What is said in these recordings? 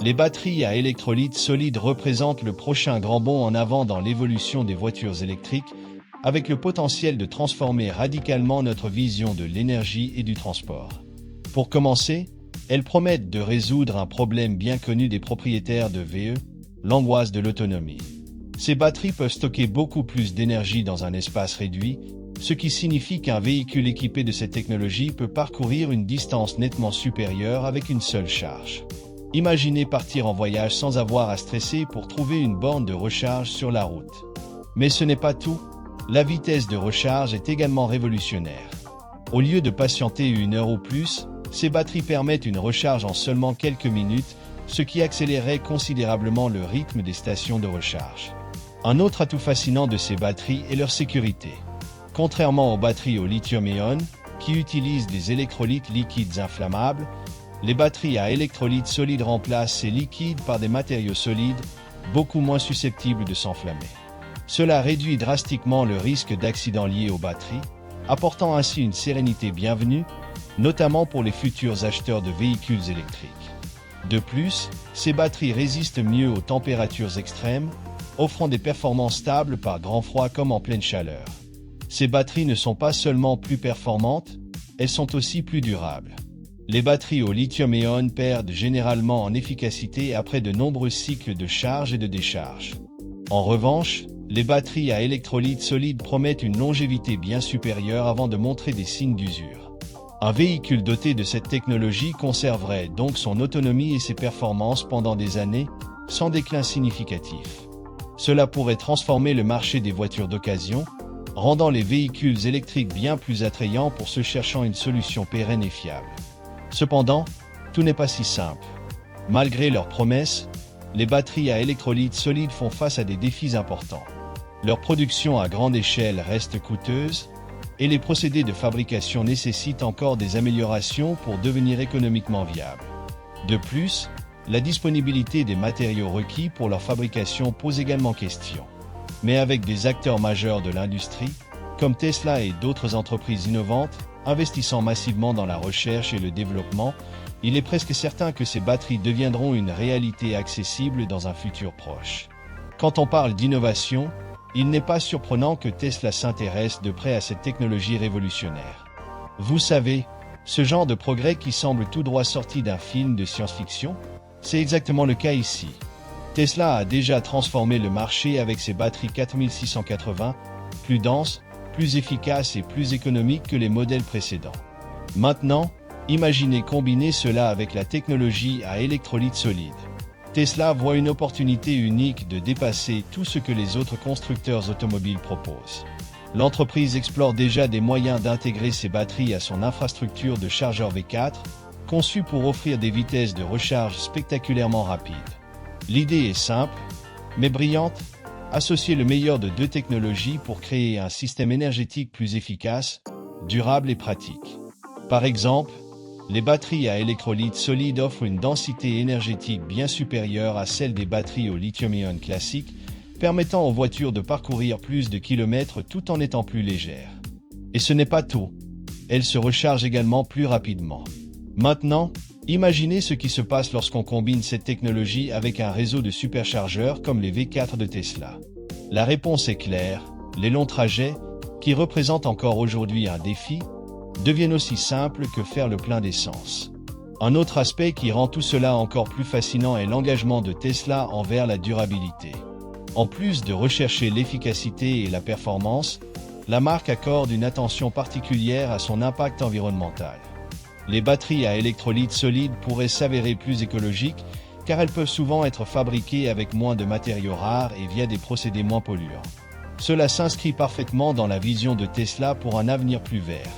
Les batteries à électrolyte solide représentent le prochain grand bond en avant dans l'évolution des voitures électriques, avec le potentiel de transformer radicalement notre vision de l'énergie et du transport. Pour commencer, elles promettent de résoudre un problème bien connu des propriétaires de VE, l'angoisse de l'autonomie. Ces batteries peuvent stocker beaucoup plus d'énergie dans un espace réduit, ce qui signifie qu'un véhicule équipé de cette technologie peut parcourir une distance nettement supérieure avec une seule charge. Imaginez partir en voyage sans avoir à stresser pour trouver une borne de recharge sur la route. Mais ce n'est pas tout, la vitesse de recharge est également révolutionnaire. Au lieu de patienter 1 heure ou plus, ces batteries permettent une recharge en seulement quelques minutes, ce qui accélérerait considérablement le rythme des stations de recharge. Un autre atout fascinant de ces batteries est leur sécurité. Contrairement aux batteries au lithium-ion, qui utilisent des électrolytes liquides inflammables, les batteries à électrolyte solide remplacent ces liquides par des matériaux solides, beaucoup moins susceptibles de s'enflammer. Cela réduit drastiquement le risque d'accidents liés aux batteries, apportant ainsi une sérénité bienvenue, notamment pour les futurs acheteurs de véhicules électriques. De plus, ces batteries résistent mieux aux températures extrêmes, offrant des performances stables par grand froid comme en pleine chaleur. Ces batteries ne sont pas seulement plus performantes, elles sont aussi plus durables. Les batteries au lithium-ion perdent généralement en efficacité après de nombreux cycles de charge et de décharge. En revanche, les batteries à électrolyte solide promettent une longévité bien supérieure avant de montrer des signes d'usure. Un véhicule doté de cette technologie conserverait donc son autonomie et ses performances pendant des années, sans déclin significatif. Cela pourrait transformer le marché des voitures d'occasion, rendant les véhicules électriques bien plus attrayants pour ceux cherchant une solution pérenne et fiable. Cependant, tout n'est pas si simple. Malgré leurs promesses, les batteries à électrolyte solide font face à des défis importants. Leur production à grande échelle reste coûteuse, et les procédés de fabrication nécessitent encore des améliorations pour devenir économiquement viables. De plus, la disponibilité des matériaux requis pour leur fabrication pose également question. Mais avec des acteurs majeurs de l'industrie, comme Tesla et d'autres entreprises innovantes, investissant massivement dans la recherche et le développement, il est presque certain que ces batteries deviendront une réalité accessible dans un futur proche. Quand on parle d'innovation, il n'est pas surprenant que Tesla s'intéresse de près à cette technologie révolutionnaire. Vous savez, ce genre de progrès qui semble tout droit sorti d'un film de science-fiction, c'est exactement le cas ici. Tesla a déjà transformé le marché avec ses batteries 4680, plus denses, plus efficaces et plus économiques que les modèles précédents. Maintenant, imaginez combiner cela avec la technologie à électrolyte solide. Tesla voit une opportunité unique de dépasser tout ce que les autres constructeurs automobiles proposent. L'entreprise explore déjà des moyens d'intégrer ces batteries à son infrastructure de chargeurs V4, conçue pour offrir des vitesses de recharge spectaculairement rapides. L'idée est simple, mais brillante, associer le meilleur de deux technologies pour créer un système énergétique plus efficace, durable et pratique. Par exemple, les batteries à électrolyte solide offrent une densité énergétique bien supérieure à celle des batteries au lithium-ion classique, permettant aux voitures de parcourir plus de kilomètres tout en étant plus légères. Et ce n'est pas tout. Elles se rechargent également plus rapidement. Maintenant, imaginez ce qui se passe lorsqu'on combine cette technologie avec un réseau de superchargeurs comme les V4 de Tesla. La réponse est claire, les longs trajets, qui représentent encore aujourd'hui un défi, deviennent aussi simples que faire le plein d'essence. Un autre aspect qui rend tout cela encore plus fascinant est l'engagement de Tesla envers la durabilité. En plus de rechercher l'efficacité et la performance, la marque accorde une attention particulière à son impact environnemental. Les batteries à électrolyte solide pourraient s'avérer plus écologiques car elles peuvent souvent être fabriquées avec moins de matériaux rares et via des procédés moins polluants. Cela s'inscrit parfaitement dans la vision de Tesla pour un avenir plus vert.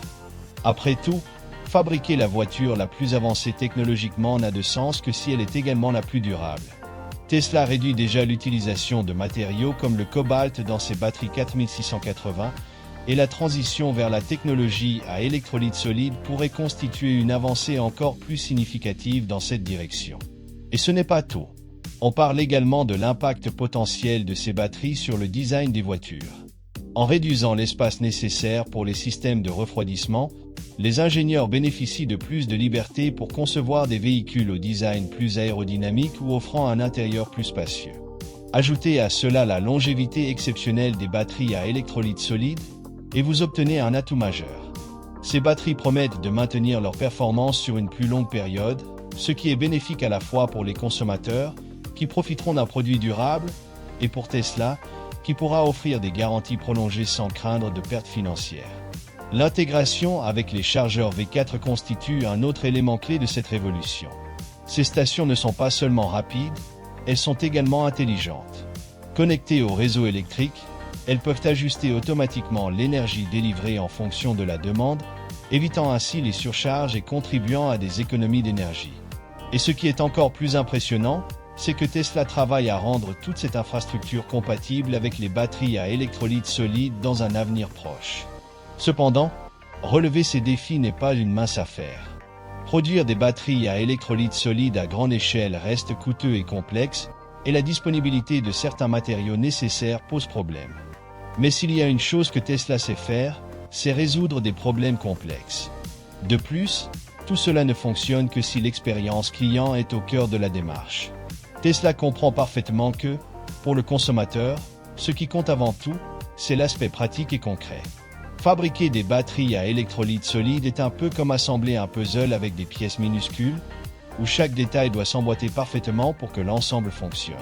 Après tout, fabriquer la voiture la plus avancée technologiquement n'a de sens que si elle est également la plus durable. Tesla réduit déjà l'utilisation de matériaux comme le cobalt dans ses batteries 4680, et la transition vers la technologie à électrolyte solide pourrait constituer une avancée encore plus significative dans cette direction. Et ce n'est pas tout. On parle également de l'impact potentiel de ces batteries sur le design des voitures. En réduisant l'espace nécessaire pour les systèmes de refroidissement, Les ingénieurs bénéficient de plus de liberté pour concevoir des véhicules au design plus aérodynamique ou offrant un intérieur plus spacieux. Ajoutez à cela la longévité exceptionnelle des batteries à électrolyte solide, et vous obtenez un atout majeur. Ces batteries promettent de maintenir leur performance sur une plus longue période, ce qui est bénéfique à la fois pour les consommateurs, qui profiteront d'un produit durable, et pour Tesla, qui pourra offrir des garanties prolongées sans craindre de pertes financières. L'intégration avec les chargeurs V4 constitue un autre élément clé de cette révolution. Ces stations ne sont pas seulement rapides, elles sont également intelligentes. Connectées au réseau électrique, elles peuvent ajuster automatiquement l'énergie délivrée en fonction de la demande, évitant ainsi les surcharges et contribuant à des économies d'énergie. Et ce qui est encore plus impressionnant, c'est que Tesla travaille à rendre toute cette infrastructure compatible avec les batteries à électrolyte solide dans un avenir proche. Cependant, relever ces défis n'est pas une mince affaire. Produire des batteries à électrolyte solide à grande échelle reste coûteux et complexe, et la disponibilité de certains matériaux nécessaires pose problème. Mais s'il y a une chose que Tesla sait faire, c'est résoudre des problèmes complexes. De plus, tout cela ne fonctionne que si l'expérience client est au cœur de la démarche. Tesla comprend parfaitement que, pour le consommateur, ce qui compte avant tout, c'est l'aspect pratique et concret. Fabriquer des batteries à électrolyte solide est un peu comme assembler un puzzle avec des pièces minuscules, où chaque détail doit s'emboîter parfaitement pour que l'ensemble fonctionne.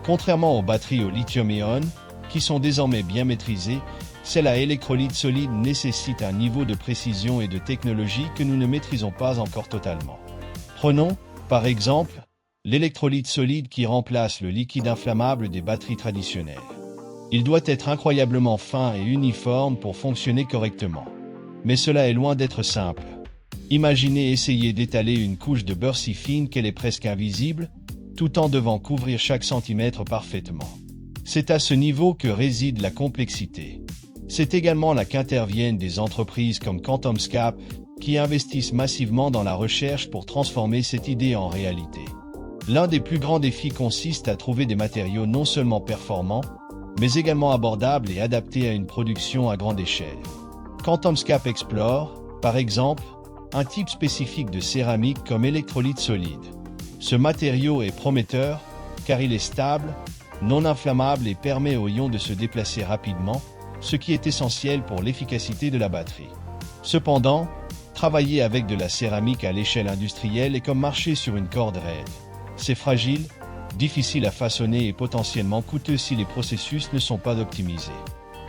Contrairement aux batteries au lithium-ion, qui sont désormais bien maîtrisées, celles à électrolyte solide nécessitent un niveau de précision et de technologie que nous ne maîtrisons pas encore totalement. Prenons, par exemple, l'électrolyte solide qui remplace le liquide inflammable des batteries traditionnelles. Il doit être incroyablement fin et uniforme pour fonctionner correctement. Mais cela est loin d'être simple. Imaginez essayer d'étaler une couche de beurre si fine qu'elle est presque invisible, tout en devant couvrir chaque centimètre parfaitement. C'est à ce niveau que réside la complexité. C'est également là qu'interviennent des entreprises comme QuantumScape, qui investissent massivement dans la recherche pour transformer cette idée en réalité. L'un des plus grands défis consiste à trouver des matériaux non seulement performants, mais également abordables et adaptés à une production à grande échelle. QuantumScape explore, par exemple, un type spécifique de céramique comme électrolyte solide. Ce matériau est prometteur, car il est stable, non inflammable et permet aux ions de se déplacer rapidement, ce qui est essentiel pour l'efficacité de la batterie. Cependant, travailler avec de la céramique à l'échelle industrielle est comme marcher sur une corde raide. C'est fragile, difficile à façonner et potentiellement coûteux si les processus ne sont pas optimisés.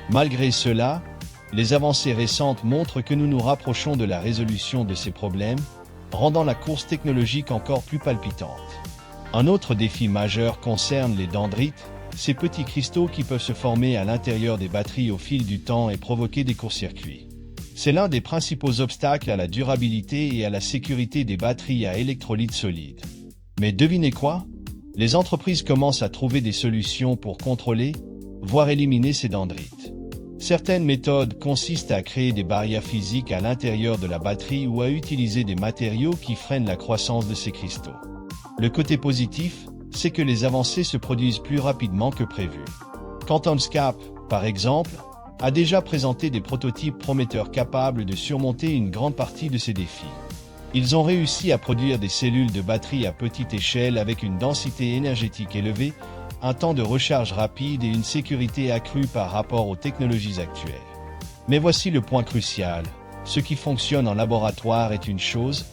Malgré cela, les avancées récentes montrent que nous nous rapprochons de la résolution de ces problèmes, rendant la course technologique encore plus palpitante. Un autre défi majeur concerne les dendrites, ces petits cristaux qui peuvent se former à l'intérieur des batteries au fil du temps et provoquer des court-circuits. C'est l'un des principaux obstacles à la durabilité et à la sécurité des batteries à électrolyte solide. Mais devinez quoi ? Les entreprises commencent à trouver des solutions pour contrôler, voire éliminer ces dendrites. Certaines méthodes consistent à créer des barrières physiques à l'intérieur de la batterie ou à utiliser des matériaux qui freinent la croissance de ces cristaux. Le côté positif, c'est que les avancées se produisent plus rapidement que prévu. QuantumScape, par exemple, a déjà présenté des prototypes prometteurs capables de surmonter une grande partie de ces défis. Ils ont réussi à produire des cellules de batterie à petite échelle avec une densité énergétique élevée, un temps de recharge rapide et une sécurité accrue par rapport aux technologies actuelles. Mais voici le point crucial. Ce qui fonctionne en laboratoire est une chose,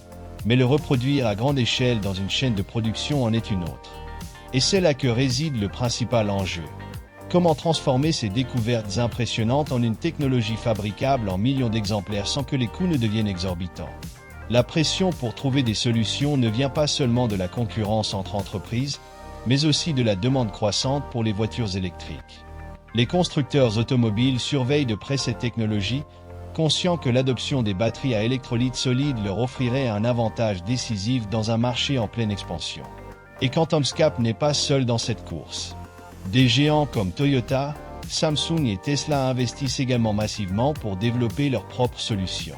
mais le reproduire à grande échelle dans une chaîne de production en est une autre. Et c'est là que réside le principal enjeu. Comment transformer ces découvertes impressionnantes en une technologie fabricable en millions d'exemplaires sans que les coûts ne deviennent exorbitants? La pression pour trouver des solutions ne vient pas seulement de la concurrence entre entreprises, mais aussi de la demande croissante pour les voitures électriques. Les constructeurs automobiles surveillent de près cette technologie, conscients que l'adoption des batteries à électrolyte solide leur offrirait un avantage décisif dans un marché en pleine expansion. Et QuantumScape n'est pas seul dans cette course. Des géants comme Toyota, Samsung et Tesla investissent également massivement pour développer leurs propres solutions.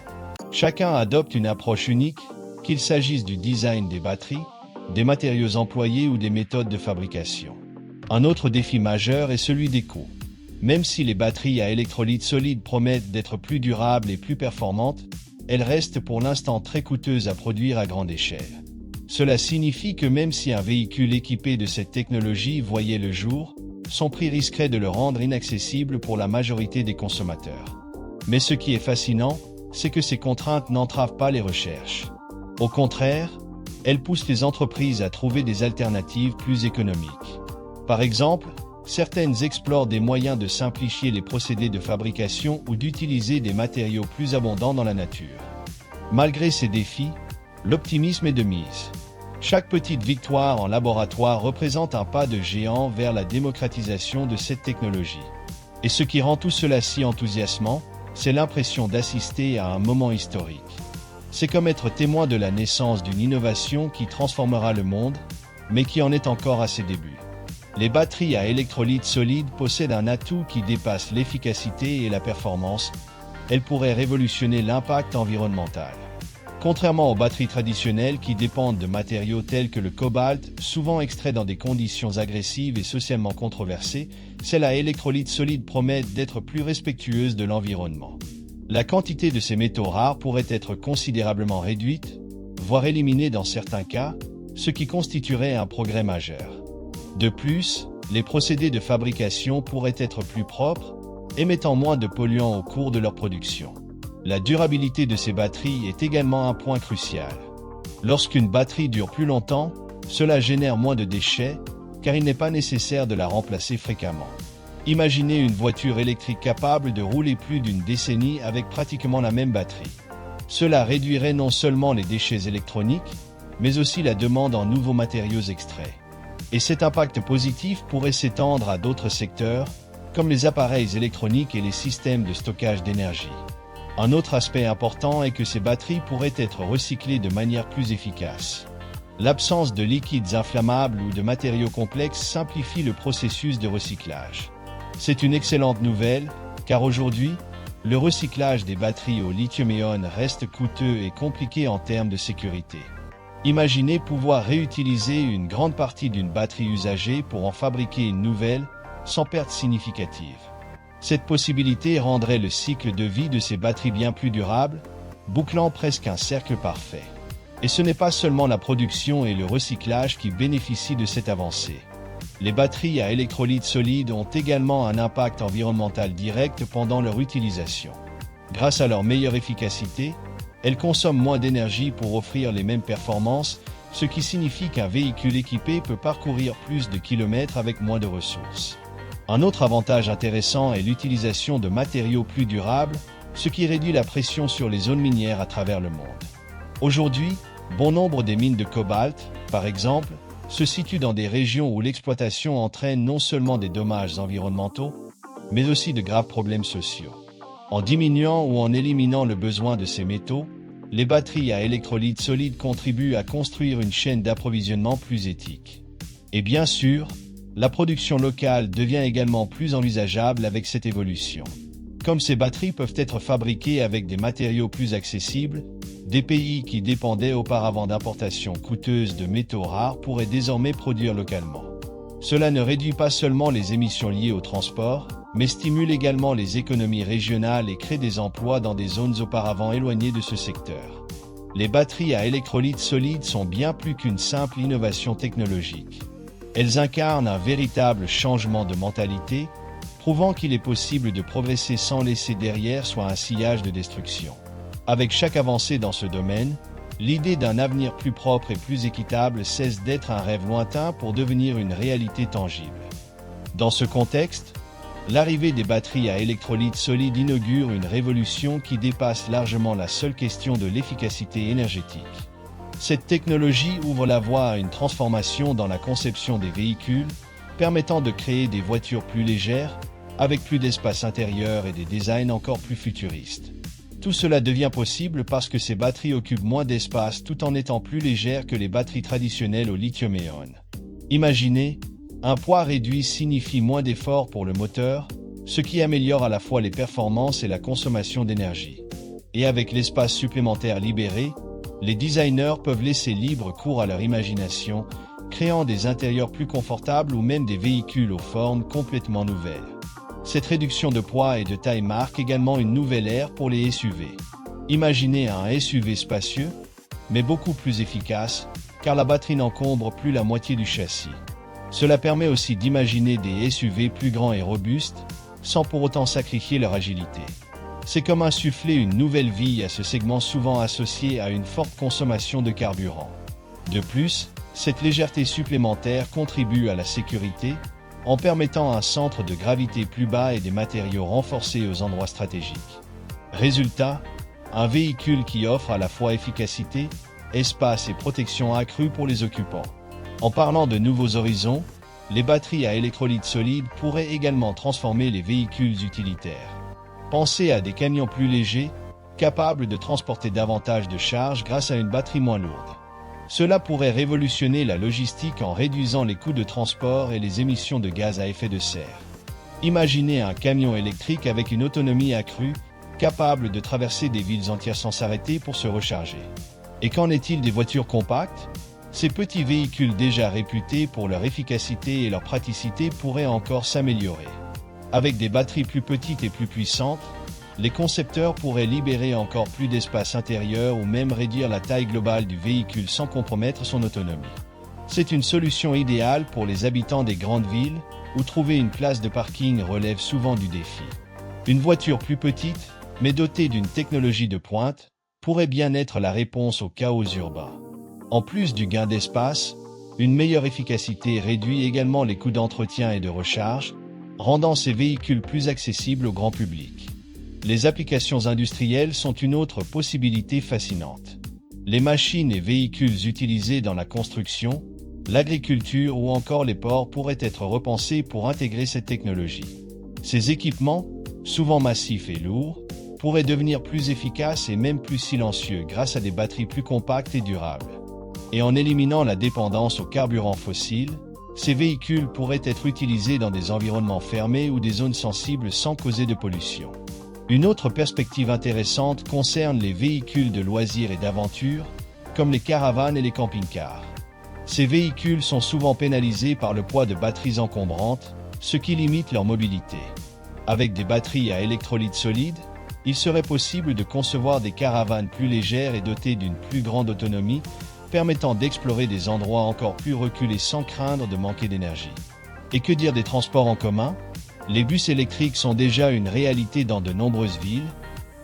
Chacun adopte une approche unique, qu'il s'agisse du design des batteries, des matériaux employés ou des méthodes de fabrication. Un autre défi majeur est celui des coûts. Même si les batteries à électrolyte solide promettent d'être plus durables et plus performantes, elles restent pour l'instant très coûteuses à produire à grande échelle. Cela signifie que même si un véhicule équipé de cette technologie voyait le jour, son prix risquerait de le rendre inaccessible pour la majorité des consommateurs. Mais ce qui est fascinant, c'est que ces contraintes n'entravent pas les recherches. Au contraire, elles poussent les entreprises à trouver des alternatives plus économiques. Par exemple, certaines explorent des moyens de simplifier les procédés de fabrication ou d'utiliser des matériaux plus abondants dans la nature. Malgré ces défis, l'optimisme est de mise. Chaque petite victoire en laboratoire représente un pas de géant vers la démocratisation de cette technologie. Et ce qui rend tout cela si enthousiasmant, c'est l'impression d'assister à un moment historique. C'est comme être témoin de la naissance d'une innovation qui transformera le monde, mais qui en est encore à ses débuts. Les batteries à électrolyte solide possèdent un atout qui dépasse l'efficacité et la performance. Elles pourraient révolutionner l'impact environnemental. Contrairement aux batteries traditionnelles qui dépendent de matériaux tels que le cobalt, souvent extraits dans des conditions agressives et socialement controversées, celles à électrolyte solide promettent d'être plus respectueuses de l'environnement. La quantité de ces métaux rares pourrait être considérablement réduite, voire éliminée dans certains cas, ce qui constituerait un progrès majeur. De plus, les procédés de fabrication pourraient être plus propres, émettant moins de polluants au cours de leur production. La durabilité de ces batteries est également un point crucial. Lorsqu'une batterie dure plus longtemps, cela génère moins de déchets, car il n'est pas nécessaire de la remplacer fréquemment. Imaginez une voiture électrique capable de rouler plus d'une décennie avec pratiquement la même batterie. Cela réduirait non seulement les déchets électroniques, mais aussi la demande en nouveaux matériaux extraits. Et cet impact positif pourrait s'étendre à d'autres secteurs, comme les appareils électroniques et les systèmes de stockage d'énergie. Un autre aspect important est que ces batteries pourraient être recyclées de manière plus efficace. L'absence de liquides inflammables ou de matériaux complexes simplifie le processus de recyclage. C'est une excellente nouvelle, car aujourd'hui, le recyclage des batteries au lithium-ion reste coûteux et compliqué en termes de sécurité. Imaginez pouvoir réutiliser une grande partie d'une batterie usagée pour en fabriquer une nouvelle, sans perte significative. Cette possibilité rendrait le cycle de vie de ces batteries bien plus durable, bouclant presque un cercle parfait. Et ce n'est pas seulement la production et le recyclage qui bénéficient de cette avancée. Les batteries à électrolyte solide ont également un impact environnemental direct pendant leur utilisation. Grâce à leur meilleure efficacité, elles consomment moins d'énergie pour offrir les mêmes performances, ce qui signifie qu'un véhicule équipé peut parcourir plus de kilomètres avec moins de ressources. Un autre avantage intéressant est l'utilisation de matériaux plus durables, ce qui réduit la pression sur les zones minières à travers le monde. Aujourd'hui, bon nombre des mines de cobalt, par exemple, se situent dans des régions où l'exploitation entraîne non seulement des dommages environnementaux, mais aussi de graves problèmes sociaux. En diminuant ou en éliminant le besoin de ces métaux, les batteries à électrolyte solide contribuent à construire une chaîne d'approvisionnement plus éthique. Et bien sûr, la production locale devient également plus envisageable avec cette évolution. Comme ces batteries peuvent être fabriquées avec des matériaux plus accessibles, des pays qui dépendaient auparavant d'importations coûteuses de métaux rares pourraient désormais produire localement. Cela ne réduit pas seulement les émissions liées au transport, mais stimule également les économies régionales et crée des emplois dans des zones auparavant éloignées de ce secteur. Les batteries à électrolyte solide sont bien plus qu'une simple innovation technologique. Elles incarnent un véritable changement de mentalité, prouvant qu'il est possible de progresser sans laisser derrière soi un sillage de destruction. Avec chaque avancée dans ce domaine, l'idée d'un avenir plus propre et plus équitable cesse d'être un rêve lointain pour devenir une réalité tangible. Dans ce contexte, l'arrivée des batteries à électrolyte solide inaugure une révolution qui dépasse largement la seule question de l'efficacité énergétique. Cette technologie ouvre la voie à une transformation dans la conception des véhicules, permettant de créer des voitures plus légères, avec plus d'espace intérieur et des designs encore plus futuristes. Tout cela devient possible parce que ces batteries occupent moins d'espace tout en étant plus légères que les batteries traditionnelles au lithium-ion. Imaginez, un poids réduit signifie moins d'efforts pour le moteur, ce qui améliore à la fois les performances et la consommation d'énergie. Et avec l'espace supplémentaire libéré, les designers peuvent laisser libre cours à leur imagination, créant des intérieurs plus confortables ou même des véhicules aux formes complètement nouvelles. Cette réduction de poids et de taille marque également une nouvelle ère pour les SUV. Imaginez un SUV spacieux, mais beaucoup plus efficace, car la batterie n'encombre plus la moitié du châssis. Cela permet aussi d'imaginer des SUV plus grands et robustes, sans pour autant sacrifier leur agilité. C'est comme insuffler une nouvelle vie à ce segment souvent associé à une forte consommation de carburant. De plus, cette légèreté supplémentaire contribue à la sécurité, en permettant un centre de gravité plus bas et des matériaux renforcés aux endroits stratégiques. Résultat, un véhicule qui offre à la fois efficacité, espace et protection accrue pour les occupants. En parlant de nouveaux horizons, les batteries à électrolyte solide pourraient également transformer les véhicules utilitaires. Pensez à des camions plus légers, capables de transporter davantage de charges grâce à une batterie moins lourde. Cela pourrait révolutionner la logistique en réduisant les coûts de transport et les émissions de gaz à effet de serre. Imaginez un camion électrique avec une autonomie accrue, capable de traverser des villes entières sans s'arrêter pour se recharger. Et qu'en est-il des voitures compactes ? Ces petits véhicules déjà réputés pour leur efficacité et leur praticité pourraient encore s'améliorer. Avec des batteries plus petites et plus puissantes, les concepteurs pourraient libérer encore plus d'espace intérieur ou même réduire la taille globale du véhicule sans compromettre son autonomie. C'est une solution idéale pour les habitants des grandes villes, où trouver une place de parking relève souvent du défi. Une voiture plus petite, mais dotée d'une technologie de pointe, pourrait bien être la réponse au chaos urbain. En plus du gain d'espace, une meilleure efficacité réduit également les coûts d'entretien et de recharge, rendant ces véhicules plus accessibles au grand public. Les applications industrielles sont une autre possibilité fascinante. Les machines et véhicules utilisés dans la construction, l'agriculture ou encore les ports pourraient être repensés pour intégrer cette technologie. Ces équipements, souvent massifs et lourds, pourraient devenir plus efficaces et même plus silencieux grâce à des batteries plus compactes et durables. Et en éliminant la dépendance aux carburants fossiles, ces véhicules pourraient être utilisés dans des environnements fermés ou des zones sensibles sans causer de pollution. Une autre perspective intéressante concerne les véhicules de loisirs et d'aventure, comme les caravanes et les camping-cars. Ces véhicules sont souvent pénalisés par le poids de batteries encombrantes, ce qui limite leur mobilité. Avec des batteries à électrolyte solide, il serait possible de concevoir des caravanes plus légères et dotées d'une plus grande autonomie, permettant d'explorer des endroits encore plus reculés sans craindre de manquer d'énergie. Et que dire des transports en commun ? Les bus électriques sont déjà une réalité dans de nombreuses villes,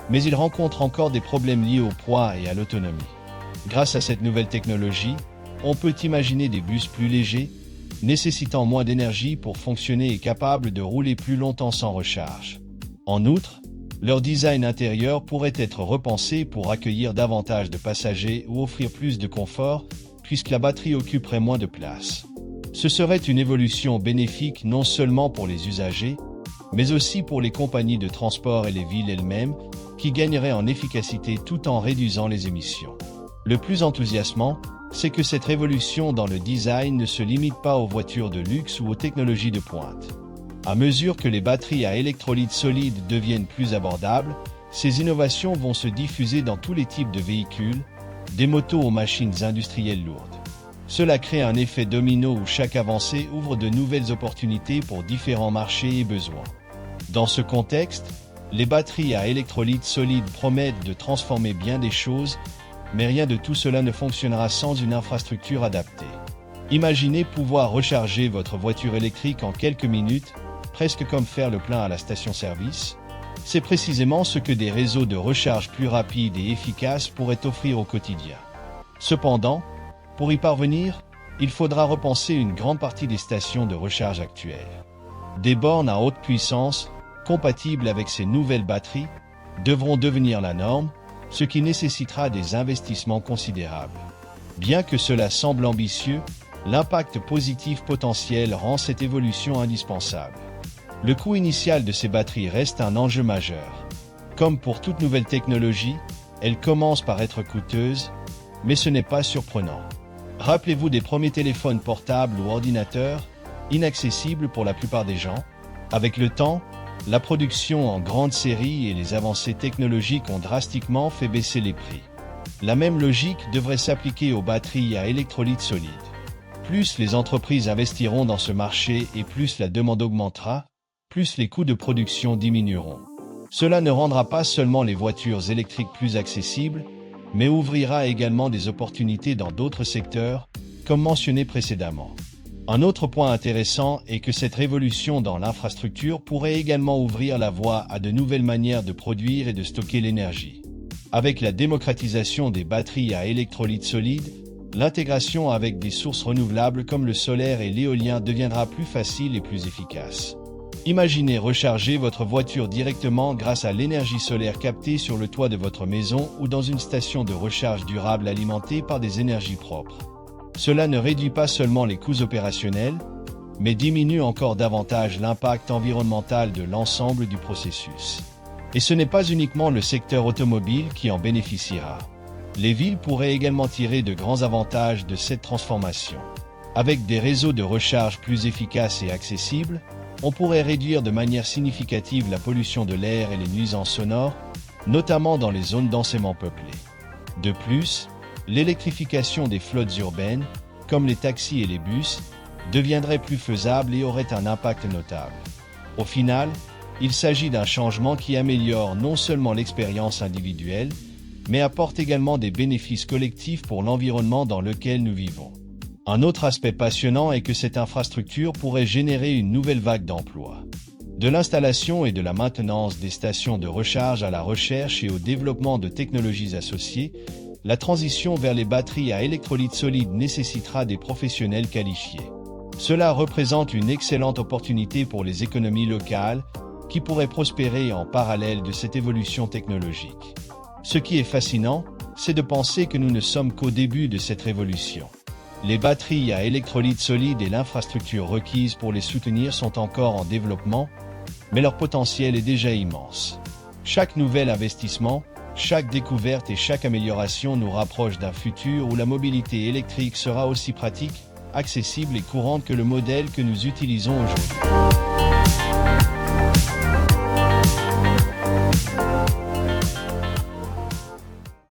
mais ils rencontrent encore des problèmes liés au poids et à l'autonomie. Grâce à cette nouvelle technologie, on peut imaginer des bus plus légers, nécessitant moins d'énergie pour fonctionner et capables de rouler plus longtemps sans recharge. En outre, leur design intérieur pourrait être repensé pour accueillir davantage de passagers ou offrir plus de confort, puisque la batterie occuperait moins de place. Ce serait une évolution bénéfique non seulement pour les usagers, mais aussi pour les compagnies de transport et les villes elles-mêmes, qui gagneraient en efficacité tout en réduisant les émissions. Le plus enthousiasmant, c'est que cette révolution dans le design ne se limite pas aux voitures de luxe ou aux technologies de pointe. À mesure que les batteries à électrolyte solide deviennent plus abordables, ces innovations vont se diffuser dans tous les types de véhicules, des motos aux machines industrielles lourdes. Cela crée un effet domino où chaque avancée ouvre de nouvelles opportunités pour différents marchés et besoins. Dans ce contexte, les batteries à électrolyte solide promettent de transformer bien des choses, mais rien de tout cela ne fonctionnera sans une infrastructure adaptée. Imaginez pouvoir recharger votre voiture électrique en quelques minutes, presque comme faire le plein à la station-service. C'est précisément ce que des réseaux de recharge plus rapides et efficaces pourraient offrir au quotidien. Cependant, pour y parvenir, il faudra repenser une grande partie des stations de recharge actuelles. Des bornes à haute puissance, compatibles avec ces nouvelles batteries, devront devenir la norme, ce qui nécessitera des investissements considérables. Bien que cela semble ambitieux, l'impact positif potentiel rend cette évolution indispensable. Le coût initial de ces batteries reste un enjeu majeur. Comme pour toute nouvelle technologie, elle commence par être coûteuse, mais ce n'est pas surprenant. Rappelez-vous des premiers téléphones portables ou ordinateurs, inaccessibles pour la plupart des gens. Avec le temps, la production en grande série et les avancées technologiques ont drastiquement fait baisser les prix. La même logique devrait s'appliquer aux batteries à électrolyte solide. Plus les entreprises investiront dans ce marché et plus la demande augmentera, plus les coûts de production diminueront. Cela ne rendra pas seulement les voitures électriques plus accessibles, mais ouvrira également des opportunités dans d'autres secteurs, comme mentionné précédemment. Un autre point intéressant est que cette révolution dans l'infrastructure pourrait également ouvrir la voie à de nouvelles manières de produire et de stocker l'énergie. Avec la démocratisation des batteries à électrolyte solide, l'intégration avec des sources renouvelables comme le solaire et l'éolien deviendra plus facile et plus efficace. Imaginez recharger votre voiture directement grâce à l'énergie solaire captée sur le toit de votre maison ou dans une station de recharge durable alimentée par des énergies propres. Cela ne réduit pas seulement les coûts opérationnels, mais diminue encore davantage l'impact environnemental de l'ensemble du processus. Et ce n'est pas uniquement le secteur automobile qui en bénéficiera. Les villes pourraient également tirer de grands avantages de cette transformation. Avec des réseaux de recharge plus efficaces et accessibles, on pourrait réduire de manière significative la pollution de l'air et les nuisances sonores, notamment dans les zones densément peuplées. De plus, l'électrification des flottes urbaines, comme les taxis et les bus, deviendrait plus faisable et aurait un impact notable. Au final, il s'agit d'un changement qui améliore non seulement l'expérience individuelle, mais apporte également des bénéfices collectifs pour l'environnement dans lequel nous vivons. Un autre aspect passionnant est que cette infrastructure pourrait générer une nouvelle vague d'emplois. De l'installation et de la maintenance des stations de recharge à la recherche et au développement de technologies associées, la transition vers les batteries à électrolyte solide nécessitera des professionnels qualifiés. Cela représente une excellente opportunité pour les économies locales qui pourraient prospérer en parallèle de cette évolution technologique. Ce qui est fascinant, c'est de penser que nous ne sommes qu'au début de cette révolution. Les batteries à électrolyte solide et l'infrastructure requise pour les soutenir sont encore en développement, mais leur potentiel est déjà immense. Chaque nouvel investissement, chaque découverte et chaque amélioration nous rapproche d'un futur où la mobilité électrique sera aussi pratique, accessible et courante que le modèle que nous utilisons aujourd'hui.